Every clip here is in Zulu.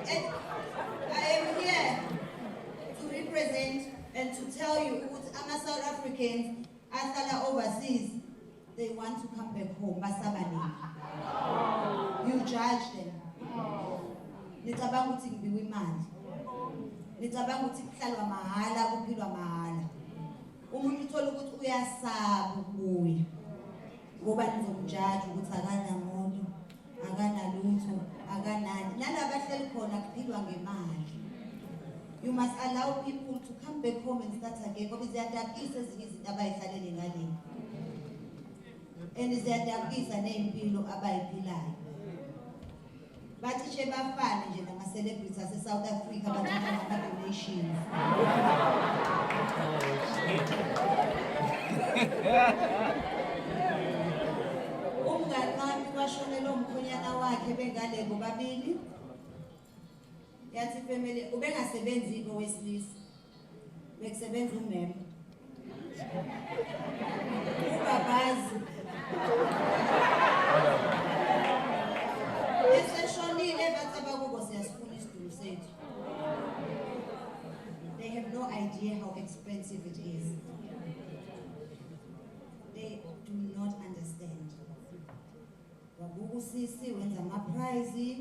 And I am here to represent and to tell you that South Africans are overseas. They want to come back home. You judge them. Nicabanga ukuthi ngibiwe imali. Nicabanga ukuthi kuhlalwa mahala kuphilwa mahala. Umuntu uthola ukuthi uyasaba ukubuya. Ngoba nizomjudge ukuthi akanamuntu, akanalutho, akanani. Nalabo abahleli khona kuphilwa ngemali. You must allow people to come back home and start again. Ngoba ziyadabukisa ezinye izinto abayihlalele ngaleni. And ziyadabukisa neimpilo abayiphilayo. Bathi nje bafane nje nama celebrities ase South Africa bathatha ama donations. Umngani wami washonela umkhonyana wakhe bengale bobabili. Yathi family ubengasebenzi owesilisa. Bekusebenza umeme. Ubabazi. They have no idea how expensive it is. They do not understand. Wabuku sisi wenza amaprize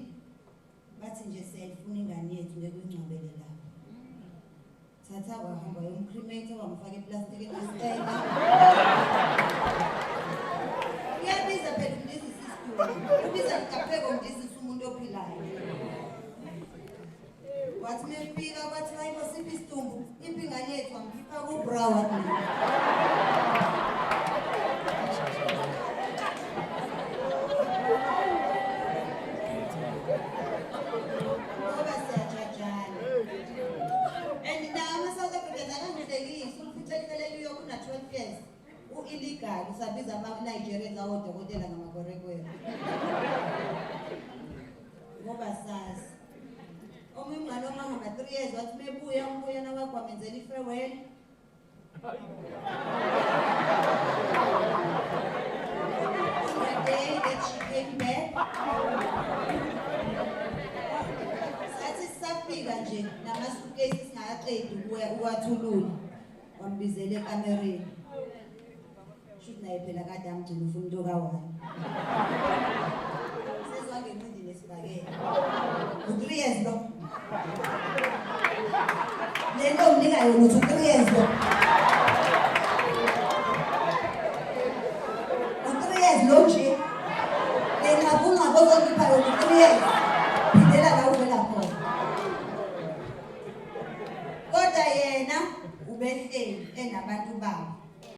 bathi nje siyayifuna ingane yethu ngekungcwabele lapha. Thatha wahamba yomcremate wamfaka eplastikini esitayela. Uyabiza phela umdisi sisistulo. Ubiza mkapheko umdisi umuntu ophilayo. Wathi mefika bathi hayi bosiphi isitumbu impingane yethu amkhipha ku brown. And now South Africans akangihlekisi umfuthelele New York una 12 years. Illegal usabiza ama Nigerians awodokotela ngamakwerekwere. Ngoba sazi omunye umngane omahamba 3 years wathi mebuya umbuyana wakho amenzela i-farewell. The day that she came back, sathi sisafika nje namasukesi singaqedi ukwathulula wambizela ekamereni. Shoot naye phela kade amgcina ufuna into kawayo. Sezwangencindi nesibakela. U3 years lo. Lento umnika yona uthi 3 years lo. U3 years lo nje. Lena bunga bozongipha yona 3 years. Phindela la uvela khona. Kodwa yena ubehleli enabantu babo.